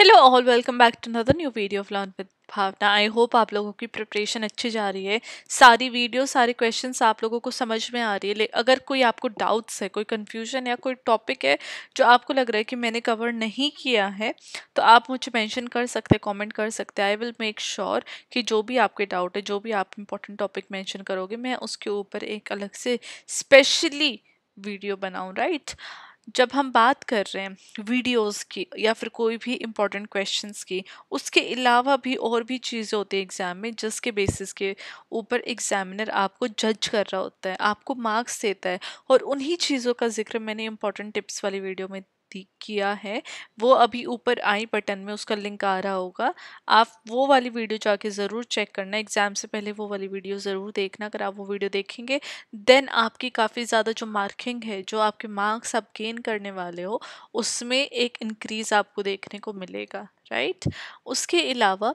Hello all, welcome back to another new video of learn with Bhavna. I hope आप लोगों की preparation अच्छी जा रही है। सारी वीडियो सारे क्वेश्चंस आप लोगों को समझ में आ रही है। अगर कोई आपको डाउट्स है, कोई कंफ्यूजन या कोई टॉपिक है जो आपको लग रहा है कि मैंने कवर नहीं किया है, तो आप मुझे मेंशन कर सकते हैं, कमेंट कर सकते हैं। आई विल मेक श्योर कि जो भी आपके डाउट है, जो भी आप इंपॉर्टेंट टॉपिक मेंशन करोगे, मैं उसके ऊपर एक अलग से स्पेशली वीडियो बनाऊं, राइट। जब हम बात कर रहे हैं वीडियोस की या फिर कोई भी इम्पोर्टेंट क्वेश्चंस की, उसके अलावा भी और भी चीज़ें होती है एग्ज़ाम में, जिसके बेसिस के ऊपर एग्जामिनर आपको जज कर रहा होता है, आपको मार्क्स देता है। और उन्हीं चीज़ों का जिक्र मैंने इम्पोर्टेंट टिप्स वाली वीडियो में किया है। वो अभी ऊपर आई बटन में उसका लिंक आ रहा होगा, आप वो वाली वीडियो जाके ज़रूर चेक करना। एग्ज़ाम से पहले वो वाली वीडियो ज़रूर देखना। अगर आप वो वीडियो देखेंगे देन आपकी काफ़ी ज़्यादा जो मार्किंग है, जो आपके मार्क्स आप गेन करने वाले हो, उसमें एक इंक्रीज़ आपको देखने को मिलेगा, राइट। उसके अलावा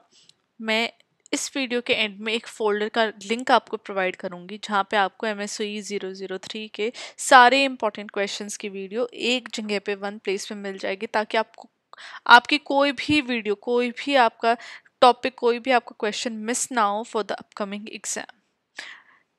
मैं इस वीडियो के एंड में एक फोल्डर का लिंक आपको प्रोवाइड करूंगी, जहाँ पे आपको MSOE 003 के सारे इंपॉर्टेंट क्वेश्चंस की वीडियो एक जगह पे वन प्लेस पे मिल जाएगी, ताकि आपको आपकी कोई भी वीडियो, कोई भी आपका टॉपिक, कोई भी आपका क्वेश्चन मिस ना हो फॉर द अपकमिंग एग्जाम।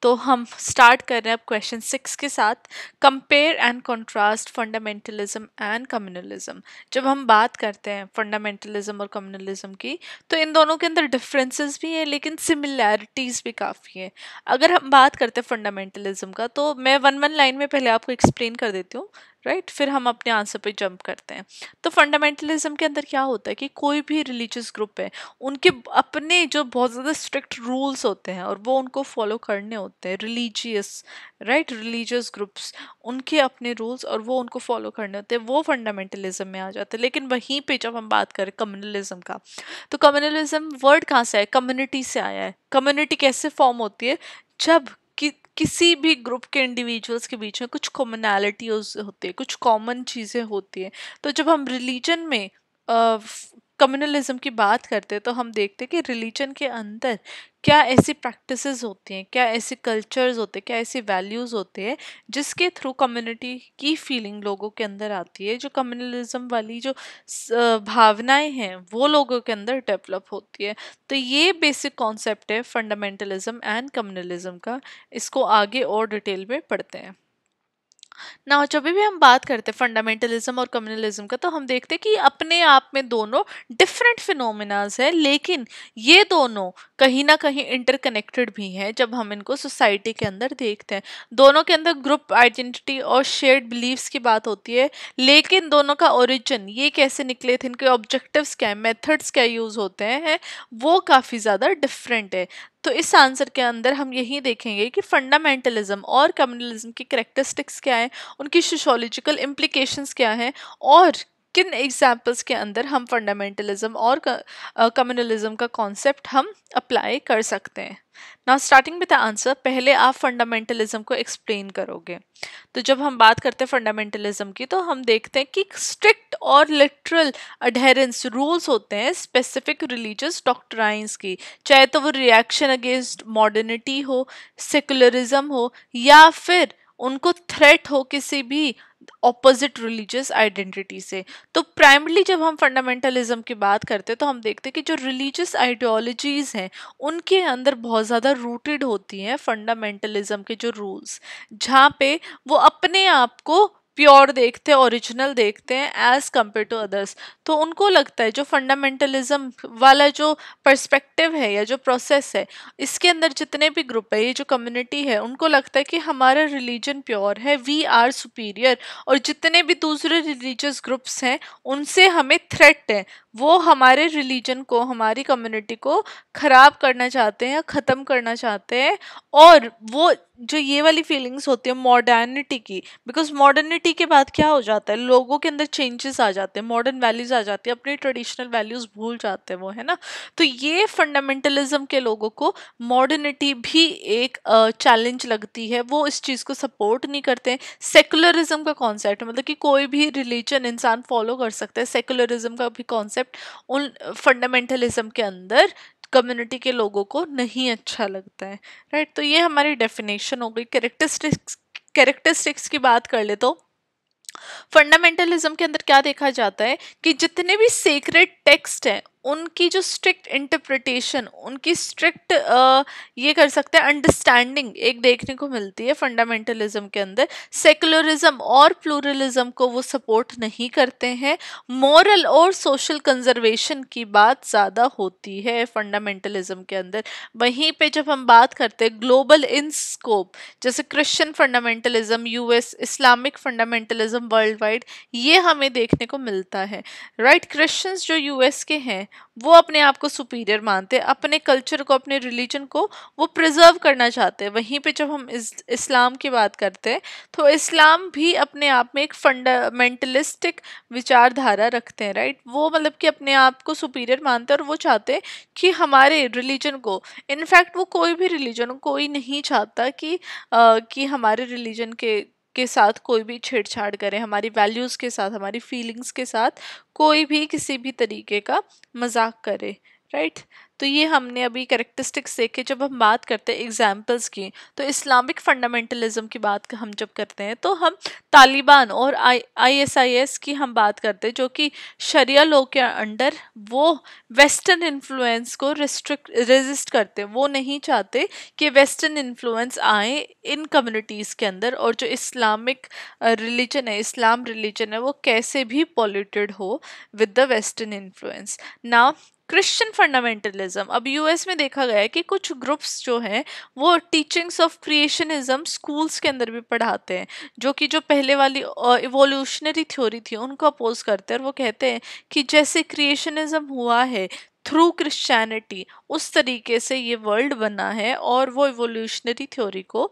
तो हम स्टार्ट कर रहे हैं अब क्वेश्चन 6 के साथ। Compare and contrast fundamentalism and communalism. जब हम बात करते हैं फंडामेंटलिज्म और कम्युनलिज्म की, तो इन दोनों के अंदर डिफरेंसेस भी है लेकिन सिमिलैरिटीज भी काफ़ी है। अगर हम बात करते हैं फंडामेंटलिज्म का, तो मैं वन वन लाइन में पहले आपको एक्सप्लेन कर देती हूँ, राइट। फिर हम अपने आंसर पे जंप करते हैं। तो फंडामेंटलिज्म के अंदर क्या होता है कि कोई भी रिलीजियस ग्रुप है, उनके अपने जो बहुत ज़्यादा स्ट्रिक्ट रूल्स होते हैं और वो उनको फॉलो करने होते हैं। रिलीजियस, राइट, रिलीजियस ग्रुप्स, उनके अपने रूल्स और वो उनको फॉलो करने होते हैं, वो फंडामेंटलिज्म में आ जाते हैं। लेकिन वहीं पे जब हम बात करें कम्युनलिज्म का, तो कम्युनलिज्म वर्ड कहाँ से आया? कम्युनिटी से आया है। कम्युनिटी कैसे फॉर्म होती है? जब किसी भी ग्रुप के इंडिविजुअल्स के बीच में कुछ कॉमनैलिटीज होती है, कुछ कॉमन चीज़ें होती है। तो जब हम रिलीजन में कम्युनलिज्म की बात करते हैं, तो हम देखते हैं कि रिलीजन के अंदर क्या ऐसी प्रैक्टिसेस होती हैं, क्या ऐसे कल्चर्स होते हैं, क्या ऐसी वैल्यूज़ होते हैं जिसके थ्रू कम्युनिटी की फीलिंग लोगों के अंदर आती है। जो कम्युनलिज्म वाली जो भावनाएं हैं, वो लोगों के अंदर डेवलप होती है। तो ये बेसिक कॉन्सेप्ट है फंडामेंटलिज्म एंड कम्युनलिज्म का। इसको आगे और डिटेल में पढ़ते हैं ना। जब भी हम बात करते हैं फंडामेंटलिज्म और कम्युनलिज्म का, तो हम देखते हैं कि अपने आप में दोनों डिफरेंट फिनोमिनाज है, लेकिन ये दोनों कहीं ना कहीं इंटरकनेक्टेड भी हैं। जब हम इनको सोसाइटी के अंदर देखते हैं, दोनों के अंदर ग्रुप आइडेंटिटी और शेयर्ड बिलीव्स की बात होती है। लेकिन दोनों का ओरिजिन, ये कैसे निकले थे, इनके ऑब्जेक्टिव्स क्या है, मेथड्स क्या यूज होते हैं, वो काफ़ी ज़्यादा डिफरेंट है। तो इस आंसर के अंदर हम यही देखेंगे कि फंडामेंटलिज्म और कम्युनलिज्म की करेक्टरिस्टिक्स क्या है, उनकी सोशियोलॉजिकल इम्प्लीकेशंस क्या हैं, और किन एग्जाम्पल्स के अंदर हम फंडामेंटलिज्म और कम्युनलिज्म का कॉन्सेप्ट हम अप्लाई कर सकते हैं। Now starting with the answer, पहले आप फंडामेंटलिज्म को एक्सप्लेन करोगे। तो जब हम बात करते हैं फंडामेंटलिज्म की, तो हम देखते हैं कि स्ट्रिक्ट और लिटरल अडेरेंस रूल्स होते हैं स्पेसिफिक रिलीजियस डॉक्ट्राइन्स की, चाहे तो वो रिएक्शन अगेंस्ट मॉडर्निटी हो, सेकुलरिज्म हो, या फिर उनको थ्रेट हो किसी भी ऑपोजिट रिलीजियस आइडेंटिटी से। तो प्राइमरली जब हम फंडामेंटलिज्म की बात करते हैं, तो हम देखते हैं कि जो रिलीजियस आइडियोलॉजीज हैं, उनके अंदर बहुत ज़्यादा रूटेड होती हैं फंडामेंटलिज्म के जो रूल्स, जहाँ पे वो अपने आप को प्योर देखते हैं, ओरिजिनल देखते हैं एज कम्पेयर टू अदर्स। तो उनको लगता है जो फंडामेंटलिज्म वाला जो पर्सपेक्टिव है या जो प्रोसेस है, इसके अंदर जितने भी ग्रुप है, ये जो कम्युनिटी है, उनको लगता है कि हमारा रिलीजन प्योर है, वी आर सुपीरियर, और जितने भी दूसरे रिलीजियस ग्रुप्स हैं उनसे हमें थ्रेट है। वो हमारे रिलीजन को, हमारी कम्युनिटी को खराब करना चाहते हैं, ख़त्म करना चाहते हैं। और वो जो ये वाली फीलिंग्स होती है मॉडर्निटी की, बिकॉज मॉडर्निटी के बाद क्या हो जाता है, लोगों के अंदर चेंजेस आ जाते हैं, मॉडर्न वैल्यूज आ जाती है, अपनी ट्रेडिशनल वैल्यूज भूल जाते हैं वो, है ना। तो ये फंडामेंटलिज्म के लोगों को मॉडर्निटी भी एक चैलेंज लगती है, वो इस चीज़ को सपोर्ट नहीं करते हैं। सेकुलरिज्म का कॉन्सेप्ट, मतलब कि कोई भी रिलीजन इंसान फॉलो कर सकता है, सेकुलरिज्म का भी कॉन्सेप्ट उन फंडामेंटलिज्म के अंदर कम्युनिटी के लोगों को नहीं अच्छा लगता है, राइट। तो ये हमारी डेफिनेशन हो गई। कैरेक्टरिस्टिक्स की बात कर ले, तो फंडामेंटलिज्म के अंदर क्या देखा जाता है कि जितने भी सेक्रेड टेक्स्ट हैं उनकी जो स्ट्रिक्ट इंटरप्रिटेशन, उनकी स्ट्रिक्ट ये कर सकते हैं अंडरस्टैंडिंग एक देखने को मिलती है फंडामेंटलिज्म के अंदर। सेकुलरिज्म और प्लूरलिज्म को वो सपोर्ट नहीं करते हैं। मॉरल और सोशल कंजर्वेशन की बात ज़्यादा होती है फंडामेंटलिज्म के अंदर। वहीं पे जब हम बात करते हैं ग्लोबल इन स्कोप, जैसे Christian fundamentalism, US Islamic fundamentalism world wide, ये हमें देखने को मिलता है। राइट, क्रिश्चियंस जो यूएस के हैं वो अपने आप को सुपीरियर मानते हैं, अपने कल्चर को, अपने रिलीजन को वो प्रिजर्व करना चाहते हैं। वहीं पे जब हम इस्लाम की बात करते हैं तो इस्लाम भी अपने आप में एक फंडामेंटलिस्टिक विचारधारा रखते हैं। राइट, वो मतलब कि अपने आप को सुपीरियर मानते हैं और वो चाहते हैं कि हमारे रिलीजन को, इनफैक्ट वो कोई भी रिलीजन, कोई नहीं चाहता कि हमारे रिलीजन के साथ कोई भी छेड़छाड़ करे, हमारी वैल्यूज़ के साथ, हमारी फीलिंग्स के साथ कोई भी किसी भी तरीके का मजाक करे। राइट, तो ये हमने अभी कैरेक्टरिस्टिक्स देखे। जब हम बात करते हैं एग्जाम्पल्स की, तो इस्लामिक फंडामेंटलिज्म की बात हम जब करते हैं तो हम तालिबान और आईएसआईएस की हम बात करते हैं, जो कि शरिया लॉ के अंडर वो वेस्टर्न इन्फ्लुएंस को रेजिस्ट करते हैं। वो नहीं चाहते कि वेस्टर्न इन्फ्लुएंस आए इन कम्युनिटीज़ के अंदर, और जो इस्लामिक रिलीजन है, इस्लाम रिलीजन है, वो कैसे भी पॉल्यूटेड हो with the western influence. Now Christian fundamentalism, अब यूएस में देखा गया है कि कुछ ग्रुप्स जो हैं वो टीचिंग्स ऑफ क्रिएशनिज्म स्कूल्स के अंदर भी पढ़ाते हैं, जो पहले वाली इवोल्यूशनरी थ्योरी थी उनको अपोज करते हैं। और वो कहते हैं कि जैसे क्रिएशनिज्म हुआ है थ्रू क्रिश्चियनिटी, उस तरीके से ये वर्ल्ड बना है, और वो इवोल्यूशनरी थ्योरी को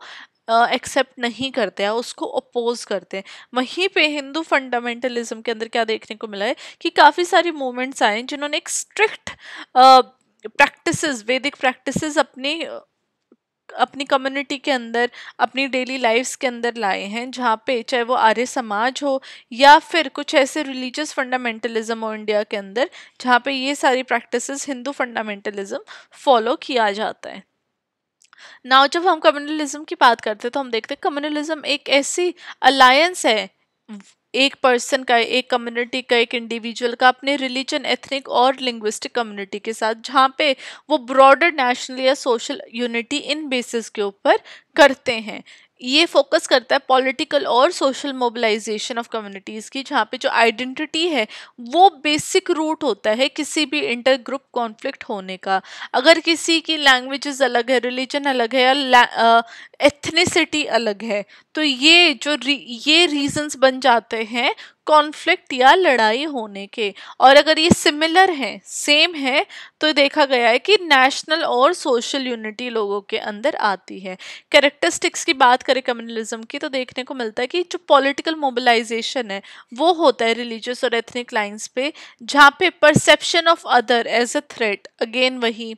एक्सेप्ट नहीं करते हैं, उसको अपोज करते हैं। वहीं पे हिंदू फंडामेंटलिज्म के अंदर क्या देखने को मिला है कि काफ़ी सारी मूवमेंट्स आए जिन्होंने एक स्ट्रिक्ट प्रैक्टिसेस, वैदिक प्रैक्टिसेस अपनी कम्युनिटी के अंदर, अपनी डेली लाइफ्स के अंदर लाए हैं, जहाँ पे चाहे वो आर्य समाज हो या फिर कुछ ऐसे रिलीजियस फंडामेंटलिज्म हो इंडिया के अंदर, जहाँ पे ये सारी प्रैक्टिसेस हिंदू फंडामेंटलिज्म फॉलो किया जाता है। नाउ जब हम कम्युनलिज्म की बात करते हैं तो हम देखते हैं कम्युनलिज्म एक ऐसी अलायंस है एक पर्सन का, एक कम्युनिटी का, एक इंडिविजुअल का अपने रिलीजन, एथनिक और लिंग्विस्टिक कम्युनिटी के साथ, जहाँ पे वो ब्रॉडर नेशनल या सोशल यूनिटी इन बेसिस के ऊपर करते हैं। ये फोकस करता है पॉलिटिकल और सोशल मोबिलाइजेशन ऑफ कम्युनिटीज़ की, जहाँ पे जो आइडेंटिटी है वो बेसिक रूट होता है किसी भी इंटर ग्रुप कॉन्फ्लिक्ट होने का। अगर किसी की लैंग्वेजेस अलग है, रिलीजन अलग है, या एथनिसिटी अलग है, तो ये रीजंस बन जाते हैं कॉन्फ्लिक्ट या लड़ाई होने के। और अगर ये सिमिलर हैं, सेम है, तो देखा गया है कि नेशनल और सोशल यूनिटी लोगों के अंदर आती है। कैरेक्टरिस्टिक्स की बात करें कम्युनलिज्म की, तो देखने को मिलता है कि जो पॉलिटिकल मोबिलाइजेशन है वो होता है रिलीजियस और एथनिक लाइंस पे, जहाँ पे perception of other as a threat, again वही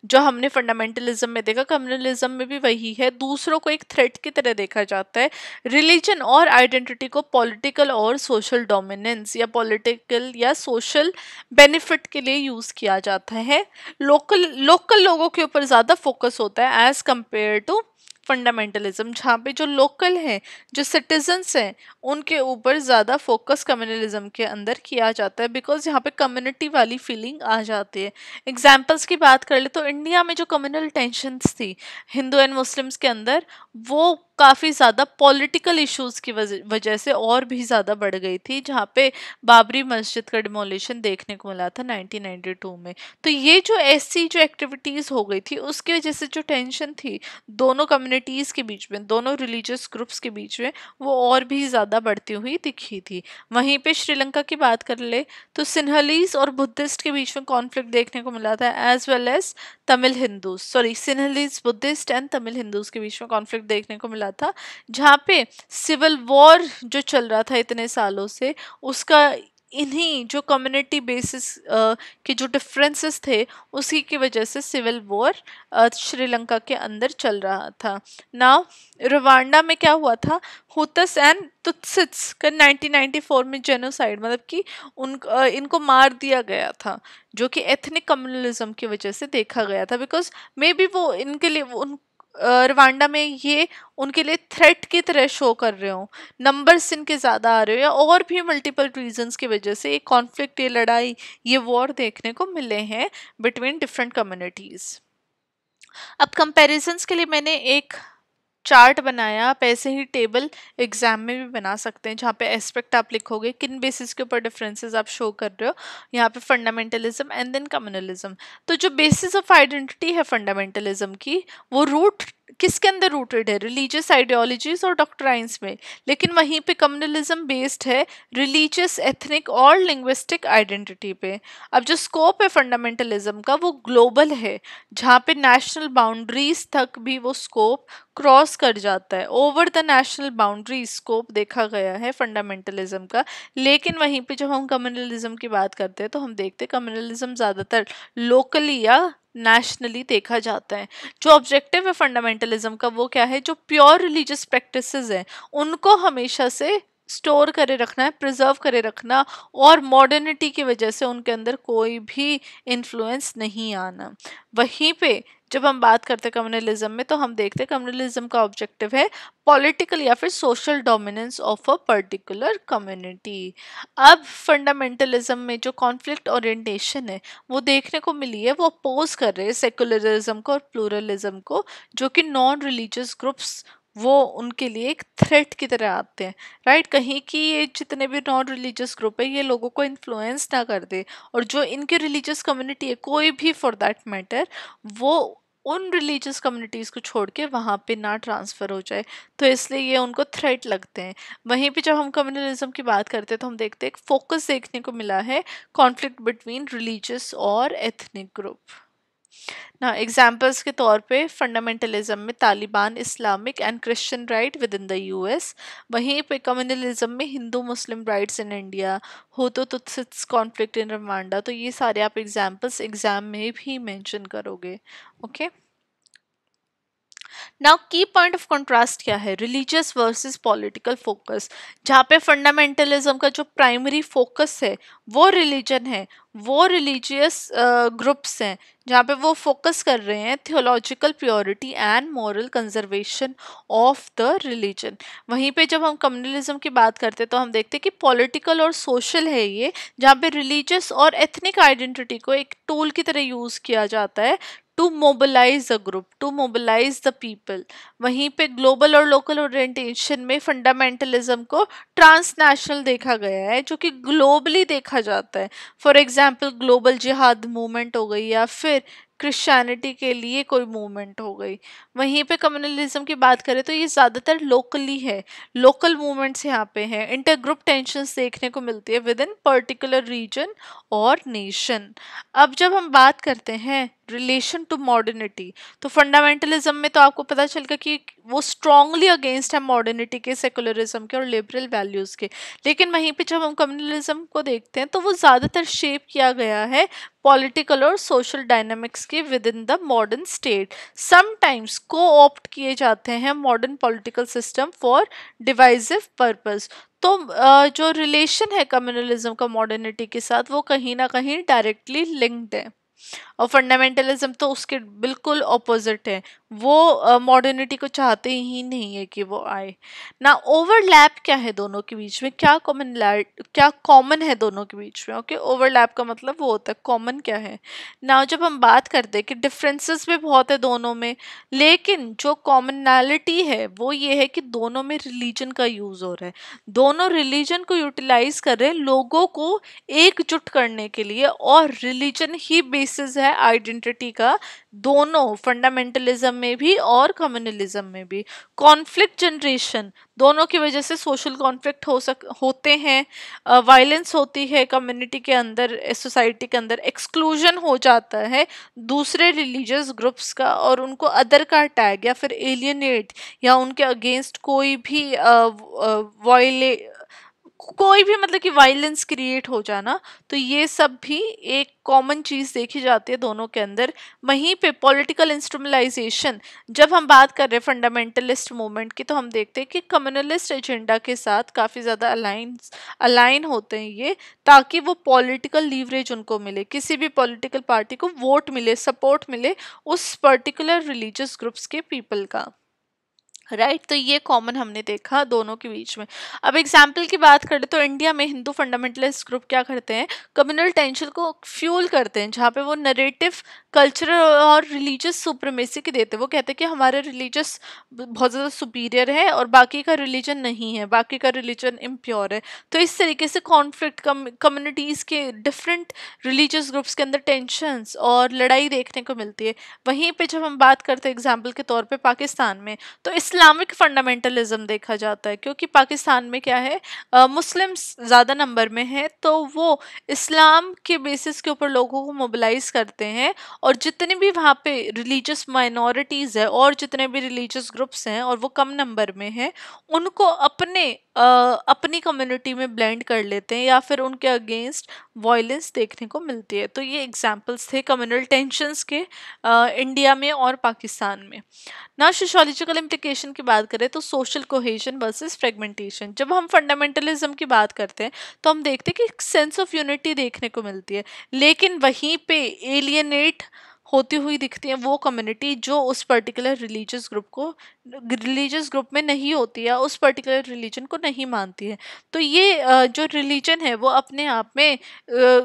जो हमने फंडामेंटलिज्म में देखा, कम्युनलिज्म में भी वही है, दूसरों को एक थ्रेट की तरह देखा जाता है। रिलीजन और आइडेंटिटी को पॉलिटिकल और सोशल डोमिनेंस या पॉलिटिकल या सोशल बेनिफिट के लिए यूज किया जाता है। लोकल लोकल लोगों के ऊपर ज़्यादा फोकस होता है एज कंपेयर टू फंडामेंटलिज्म, जहाँ पे जो लोकल हैं, जो सिटीजन्स हैं, उनके ऊपर ज़्यादा फोकस कम्युनलिज्म के अंदर किया जाता है, बिकॉज यहाँ पे कम्युनिटी वाली फीलिंग आ जाती है। एग्जाम्पल्स की बात कर ले तो इंडिया में जो कम्युनल टेंशन्स थी हिंदू एंड मुस्लिम्स के अंदर, वो काफ़ी ज़्यादा पॉलिटिकल इश्यूज़ की वजह से और भी ज़्यादा बढ़ गई थी, जहाँ पे बाबरी मस्जिद का डिमोलिशन देखने को मिला था 1992 में। तो ये जो ऐसी जो एक्टिविटीज़ हो गई थी उसकी वजह से जो टेंशन थी दोनों कम्युनिटीज़ के बीच में, दोनों रिलीजियस ग्रुप्स के बीच में, वो और भी ज़्यादा बढ़ती हुई दिखी थी। वहीं पे श्रीलंका की बात कर ले तो सिन्हलीज और बुद्धिस्ट के बीच में कॉन्फ्लिक्ट देखने को मिला था, as well as Tamil Hindus, sorry Sinhalese Buddhist and Tamil Hindus के बीच में कॉन्फ्लिक्ट देखने को मिला था, जहाँ पे सिविल वॉर जो चल रहा था इतने सालों से, उसका इन्हीं जो कम्युनिटी बेसिस के जो डिफरेंसेस थे उसी की वजह से सिविल वॉर श्रीलंका के अंदर चल रहा था। नाउ रवांडा में क्या हुआ था, हुतस एंड तुत्सिट्स का 1994 में जेनोसाइड, मतलब कि इनको मार दिया गया था, जो कि एथनिक कम्युनलिज्म की वजह से देखा गया था, बिकॉज मे बी वो इनके लिए रवांडा में ये उनके लिए थ्रेट की तरह शो कर रहे हो, नंबर्स इनके ज़्यादा आ रहे हो, या और भी मल्टीपल रीजंस की वजह से ये कॉन्फ्लिक्ट, ये लड़ाई, ये वॉर देखने को मिले हैं बिटवीन डिफरेंट कम्युनिटीज़। अब कंपैरिजंस के लिए मैंने एक चार्ट बनाया, आप ऐसे ही टेबल एग्जाम में भी बना सकते हैं जहाँ पे एस्पेक्ट आप लिखोगे, किन बेसिस के ऊपर डिफरेंसेस आप शो कर रहे हो। यहाँ पे फंडामेंटलिज्म एंड देन कम्युनलिज्म। तो जो बेसिस ऑफ आइडेंटिटी है फंडामेंटलिज्म की, वो रूट किसके अंदर रूटेड है, रिलीजियस आइडियोलॉजीज और डॉक्ट्राइंस में, लेकिन वहीं पे कम्युनलिज्म बेस्ड है रिलीजियस, एथनिक और लिंग्विस्टिक आइडेंटिटी पे। अब जो स्कोप है फंडामेंटलिज्म का वो ग्लोबल है, जहाँ पे नेशनल बाउंड्रीज तक भी वो स्कोप क्रॉस कर जाता है, over the national boundary scope देखा गया है फंडामेंटलिज्म का। लेकिन वहीं पे जब हम कम्युनलिज्म की बात करते हैं तो हम देखते हैं कम्युनलिज्म ज़्यादातर लोकली या नेशनली देखा जाता है। जो ऑब्जेक्टिव है फंडामेंटलिज्म का वो क्या है, जो प्योर रिलीजियस प्रैक्टिसेस हैं उनको हमेशा से स्टोर करे रखना है, प्रिजर्व करे रखना, और मॉडर्निटी की वजह से उनके अंदर कोई भी इन्फ्लुएंस नहीं आना। वहीं पे जब हम बात करते हैं कम्युनलिज्म में तो हम देखते हैं कम्युनलिज्म का ऑब्जेक्टिव है पॉलिटिकल या फिर social dominance of a particular community. अब फंडामेंटलिज्म में जो कॉन्फ्लिक्ट ओरिएंटेशन है वो देखने को मिली है, वो अपोज कर रहे हैं सेकुलरिज्म को और प्लूरलिज्म को, जो कि नॉन रिलीजियस ग्रुप्स वो उनके लिए एक थ्रेट की तरह आते हैं, राइट। कहीं कि ये जितने भी नॉन रिलीजियस ग्रुप है ये लोगों को इन्फ्लुएंस ना कर दे, और जो इनके रिलीजियस कम्युनिटी है कोई भी फॉर दैट मैटर, वो उन रिलीजियस कम्युनिटीज़ को छोड़ के वहाँ पे ना ट्रांसफ़र हो जाए, तो इसलिए ये उनको थ्रेट लगते हैं। वहीं पे जब हम कम्युनलिज्म की बात करते हैं तो हम देखते हैं एक फोकस देखने को मिला है कॉन्फ्लिक्ट बिटवीन रिलीजियस और एथनिक ग्रुप ना। एग्जाम्पल्स के तौर पे फंडामेंटलिज्म में Taliban, Islamic and Christian right within the US. वहीं पे कम्युनलिज्म में Hindu Muslim rights in India, Hutu Tutsis conflict in Rwanda. तो ये सारे आप एग्जाम्पल्स एग्जाम में भी मेंशन करोगे, ओके। नाउ की पॉइंट ऑफ कंट्रास्ट क्या है, रिलीजियस वर्सेस पॉलिटिकल फोकस। जहाँ पे फंडामेंटलिज्म का जो प्राइमरी फोकस है वो रिलीजन है, वो रिलीजियस ग्रुप्स हैं, जहाँ पे वो फोकस कर रहे हैं theological purity and moral conservation of the religion. वहीं पे जब हम कम्युनलिज्म की बात करते हैं तो हम देखते हैं कि पॉलिटिकल और सोशल है ये, जहाँ पे रिलीजियस और एथनिक आइडेंटिटी को एक टूल की तरह यूज़ किया जाता है to mobilize a group, to mobilize the people. वहीं पे ग्लोबल और लोकल ओरिएंटेशन में फंडामेंटलिज्म को ट्रांसनेशनल देखा गया है, जो कि ग्लोबली देखा जाता है। फॉर एग्जाम्पल ग्लोबल जिहाद मूवमेंट हो गई या फिर क्रिश्चियनिटी के लिए कोई मूवमेंट हो गई। वहीं पे कम्युनलिज्म की बात करें तो ये ज़्यादातर लोकली है, लोकल मूवमेंट्स यहाँ पे हैं। इंटर ग्रुप टेंशंस देखने को मिलती है विद इन पर्टिकुलर रीजन और नेशन। अब जब हम बात करते हैं रिलेशन टू मॉडर्निटी, तो फंडामेंटलिज्म में तो आपको पता चल गया कि वो स्ट्रांगली अगेंस्ट है मॉडर्निटी के, सेकुलरिज्म के और लिबरल वैल्यूज़ के। लेकिन वहीं पे जब हम कम्युनलिज्म को देखते हैं तो वो ज़्यादातर शेप किया गया है पॉलिटिकल और सोशल डायनामिक्स के with in the modern state. Sometimes को ऑप्ट किए जाते हैं modern political system for divisive purpose. तो जो रिलेशन है कम्युनलिज्म का मॉडर्निटी के साथ वो कहीं ना कहीं डायरेक्टली लिंक्ड है, और फंडामेंटलिज्म तो उसके बिल्कुल ऑपोजिट है, वो मॉडर्निटी को चाहते ही नहीं है कि वो आए ना। ओवरलैप क्या है दोनों के बीच में, क्या कॉमन है दोनों के बीच में, ओके। ओवरलैप का मतलब वो होता है कॉमन क्या है ना। जब हम बात करते हैं कि डिफरेंसेस भी बहुत है दोनों में, लेकिन जो कॉमनैलिटी है वो ये है कि दोनों में रिलीजन का यूज हो रहा है, दोनों रिलीजन को यूटिलाइज कर रहे हैं लोगों को एकजुट करने के लिए, और रिलीजन ही बेसिस है आइडेंटिटी का, दोनों फंडामेंटलिज्म में भी और कम्युनलिज्म में भी। कॉन्फ्लिक्ट जनरेशन, दोनों की वजह से सोशल कॉन्फ्लिक्ट होते हैं, वायलेंस होती है कम्युनिटी के अंदर, सोसाइटी के अंदर एक्सक्लूजन हो जाता है दूसरे रिलीजियस ग्रुप्स का, और उनको अदर का टैग या फिर एलियनेट या उनके अगेंस्ट कोई भी कोई भी मतलब कि वायलेंस क्रिएट हो जाना, तो ये सब भी एक कॉमन चीज देखी जाती है दोनों के अंदर। वहीं पे पॉलिटिकल इंस्ट्रूमेंटलाइजेशन, जब हम बात कर रहे हैं फंडामेंटलिस्ट मूवमेंट की, तो हम देखते हैं कि कम्युनलिस्ट एजेंडा के साथ काफी ज्यादा अलाइन होते हैं ये, ताकि वो पॉलिटिकल लीवरेज उनको मिले, किसी भी पॉलिटिकल पार्टी को वोट मिले, सपोर्ट मिले उस पर्टिकुलर रिलीजियस ग्रुप्स के पीपल का। राइट, तो ये कॉमन हमने देखा दोनों के बीच में। अब एग्जाम्पल की बात करें तो इंडिया में हिंदू फंडामेंटलिस्ट ग्रुप क्या करते हैं, कम्युनल टेंशन को फ्यूल करते हैं, जहाँ पे वो नरेटिव कल्चरल और रिलीजियस सुप्रीमेसी की देते हैं। वो कहते हैं कि हमारे रिलीजियस बहुत ज़्यादा सुपीरियर है और बाकी का रिलीजन नहीं है, बाकी का रिलीजन इम्प्योर है। तो इस तरीके से कॉन्फ्लिक्ट, कम्युनिटीज़ के डिफरेंट रिलीजियस ग्रुप्स के अंदर टेंशंस और लड़ाई देखने को मिलती है। वहीं पे जब हम बात करते हैं एग्जाम्पल के तौर पे पाकिस्तान में, तो इस्लामिक फंडामेंटलिज्म देखा जाता है, क्योंकि पाकिस्तान में क्या है, मुस्लिम्स ज़्यादा नंबर में है, तो वो इस्लाम के बेसिस के ऊपर लोगों को मोबिलाइज करते हैं, और जितने भी वहाँ पे रिलीजियस माइनॉरिटीज़ है और जितने भी रिलीजियस ग्रुप्स हैं और वो कम नंबर में हैं, उनको अपनी कम्युनिटी में ब्लेंड कर लेते हैं या फिर उनके अगेंस्ट वायलेंस देखने को मिलती है। तो ये एग्जाम्पल्स थे कम्युनल टेंशंस के इंडिया में और पाकिस्तान में। ना सोशोलॉजिकल इम्प्लीकेशन की बात करें तो सोशल कोहेजन वर्सेस फ्रेगमेंटेशन, जब हम फंडामेंटलिज्म की बात करते हैं तो हम देखते हैं कि एक सेंस ऑफ यूनिटी देखने को मिलती है, लेकिन वहीं पे एलियनेट होती हुई दिखती है वो कम्युनिटी जो उस पर्टिकुलर रिलीजियस ग्रुप में नहीं होती है, उस पर्टिकुलर रिलीजन को नहीं मानती है। तो ये जो रिलीजन है वो अपने आप में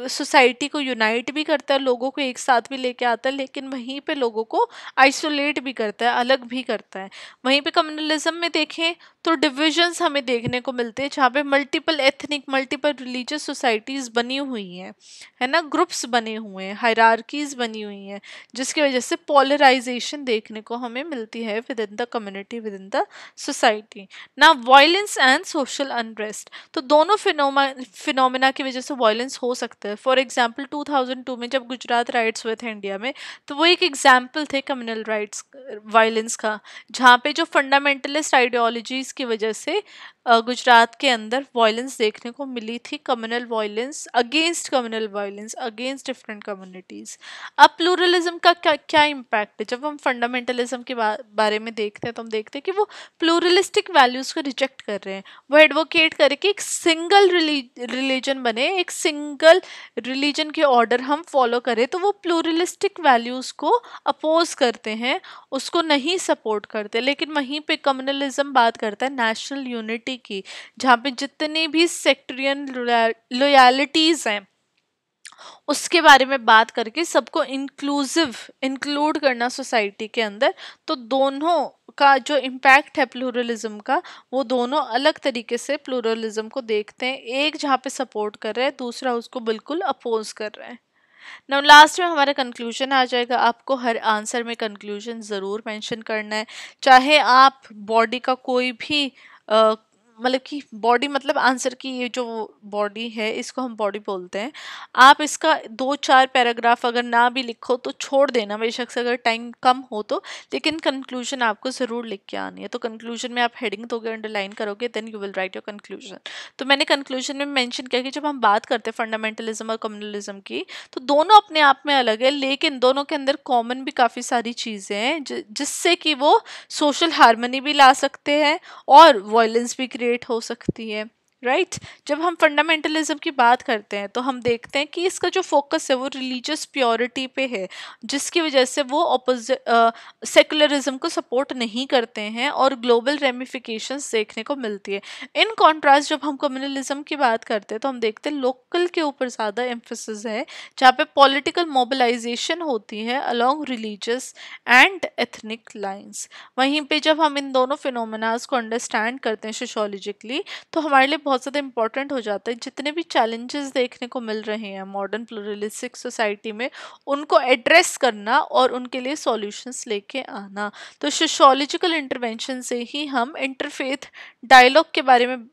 सोसाइटी को यूनाइट भी करता है, लोगों को एक साथ भी लेके आता है, लेकिन वहीं पे लोगों को आइसोलेट भी करता है, अलग भी करता है। वहीं पे कम्युनलिज्म में देखें तो डिविजन्स हमें देखने को मिलते हैं, जहाँ पे multiple ethnic, multiple religious societies बनी हुई हैं, है ना, ग्रुप्स बने हुए हैं, हायरार्कीज बनी हुई हैं, जिसकी वजह से पोलराइजेशन देखने को हमें मिलती है with in the community, with in the society. ना वायलेंस एंड सोशल अनरेस्ट, तो दोनों फिनोमिना की वजह से वायलेंस हो सकता है। फॉर एग्जाम्पल 2002 में जब गुजरात राइट्स हुए थे इंडिया में, तो वो एक एग्जाम्पल थे कम्युनल राइट्स वायलेंस का, जहाँ पे जो फंडामेंटलिस्ट आइडियोलॉजीज की वजह से गुजरात के अंदर वायलेंस देखने को मिली थी, communal violence against different communities. अब प्लूरलिज्म का क्या इम्पैक्ट है, जब हम फंडामेंटलिज्म के बारे में देखते हैं तो हम देखते हैं कि वो प्लूरलिस्टिक वैल्यूज को रिजेक्ट कर रहे हैं। वो एडवोकेट करे कि एक सिंगल रिलीजन बने, एक सिंगल रिलीजन के ऑर्डर हम फॉलो करें, तो वो प्लूरलिस्टिक वैल्यूज को अपोज करते हैं, उसको नहीं सपोर्ट करते। लेकिन वहीं पे कम्युनलिज्म बात करता है नेशनल यूनिटी की, जहाँ पे जितने भी सेक्टरियन लॉयलिटीज हैं उसके बारे में बात करके सबको इंक्लूड करना सोसाइटी के अंदर। तो दोनों का जो इम्पैक्ट है प्लूरलिज्म का, वो दोनों अलग तरीके से प्लूरलिज्म को देखते हैं, एक जहाँ पे सपोर्ट कर रहे हैं, दूसरा उसको बिल्कुल अपोज कर रहे हैं। नाउ लास्ट में हमारा कंक्लूजन आ जाएगा। आपको हर आंसर में कंक्लूजन ज़रूर मेंशन करना है, चाहे आप बॉडी का कोई भी मतलब कि बॉडी, मतलब आंसर की ये जो बॉडी है इसको हम बॉडी बोलते हैं, आप इसका 2-4 पैराग्राफ अगर ना भी लिखो तो छोड़ देना बेशक से, अगर टाइम कम हो तो, लेकिन कंक्लूजन आपको ज़रूर लिख के आनी है। तो कंक्लूजन में आप हेडिंग दोगे, अंडरलाइन करोगे, then you will write your conclusion. तो मैंने कंक्लूजन में मेंशन किया कि जब हम बात करते हैं फंडामेंटलिज्म और कम्युनलिज्म की, तो दोनों अपने आप में अलग है, लेकिन दोनों के अंदर कॉमन भी काफ़ी सारी चीज़ें हैं जिससे कि वो सोशल हार्मनी भी ला सकते हैं और वायलेंस भी क्रिएट हो सकती है। राइट, जब हम फंडामेंटलिज्म की बात करते हैं तो हम देखते हैं कि इसका जो फोकस है वो रिलीजियस प्योरिटी पे है, जिसकी वजह से वो सेकुलरिज्म को सपोर्ट नहीं करते हैं और ग्लोबल रेमिफिकेशंस देखने को मिलती है। इन कॉन्ट्रास्ट जब हम कम्युनलिज्म की बात करते हैं तो हम देखते हैं लोकल के ऊपर ज़्यादा एम्फोसिस है, जहाँ पे पॉलिटिकल मोबिलाइजेशन होती है along religious and ethnic lines. वहीं पे जब हम इन दोनों फिनोमेनास को अंडरस्टैंड करते हैं सोशोलॉजिकली, तो हमारे लिए बहुत ज़्यादा इंपॉर्टेंट हो जाता है जितने भी चैलेंजेस देखने को मिल रहे हैं मॉडर्न प्लूरलिस्टिक सोसाइटी में, उनको एड्रेस करना और उनके लिए सॉल्यूशंस लेके आना। तो सोशोलॉजिकल इंटरवेंशन से ही हम इंटरफेथ डायलॉग के बारे में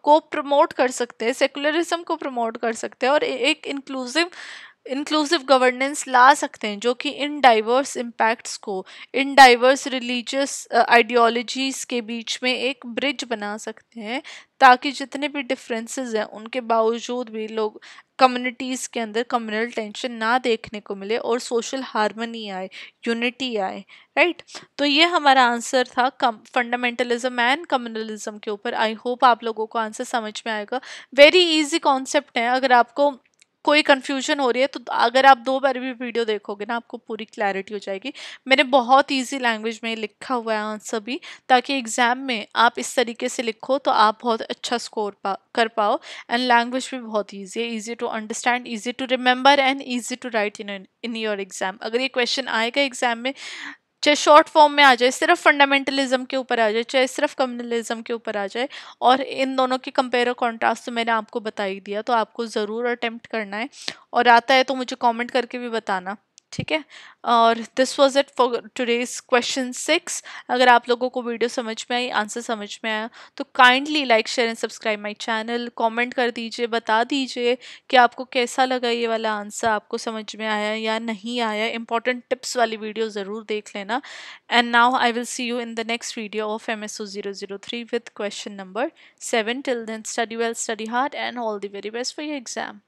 को प्रमोट कर सकते हैं, सेकुलरिज्म को प्रमोट कर सकते हैं और एक इंक्लूसिव इंक्लूसिव गवर्नेंस ला सकते हैं, जो कि इन डाइवर्स इम्पैक्ट्स को, इन डाइवर्स रिलीजियस आइडियोलॉजीज के बीच में एक ब्रिज बना सकते हैं, ताकि जितने भी डिफरेंसेस हैं उनके बावजूद भी लोग कम्युनिटीज़ के अंदर कम्युनल टेंशन ना देखने को मिले और सोशल हार्मनी आए, यूनिटी आए। राइट, तो ये हमारा आंसर था फंडामेंटलिज्म एंड कम्युनलिज्म के ऊपर। आई होप आप लोगों को आंसर समझ में आएगा। वेरी इजी कॉन्सेप्ट है, अगर आपको कोई कंफ्यूजन हो रही है तो अगर आप 2 बार भी वीडियो देखोगे ना, आपको पूरी क्लैरिटी हो जाएगी। मैंने बहुत इजी लैंग्वेज में लिखा हुआ है आंसर भी, ताकि एग्जाम में आप इस तरीके से लिखो तो आप बहुत अच्छा स्कोर कर पाओ। एंड लैंग्वेज भी बहुत ईजी है, easy to understand, easy to remember and easy to write in your exam. अगर ये क्वेश्चन आएगा एग्जाम में, चाहे शॉर्ट फॉर्म में आ जाए, सिर्फ फंडामेंटलिज्म के ऊपर आ जाए, चाहे सिर्फ कम्युनलिज्म के ऊपर आ जाए, और इन दोनों की कंपेयर और कॉन्ट्रास्ट तो मैंने आपको बता ही दिया, तो आपको ज़रूर अटेम्प्ट करना है। और आता है तो मुझे कमेंट करके भी बताना, ठीक है। और this was it for today's question 6। अगर आप लोगों को वीडियो समझ में आई, आंसर समझ में आया, तो kindly like share and subscribe my channel. Comment कर दीजिए, बता दीजिए कि आपको कैसा लगा ये वाला आंसर, आपको समझ में आया या नहीं आया। इंपॉर्टेंट टिप्स वाली वीडियो ज़रूर देख लेना। And now I will see you in the next video of MSO 003 with question number 7. Till then, study well, study hard, and all the very best for your exam.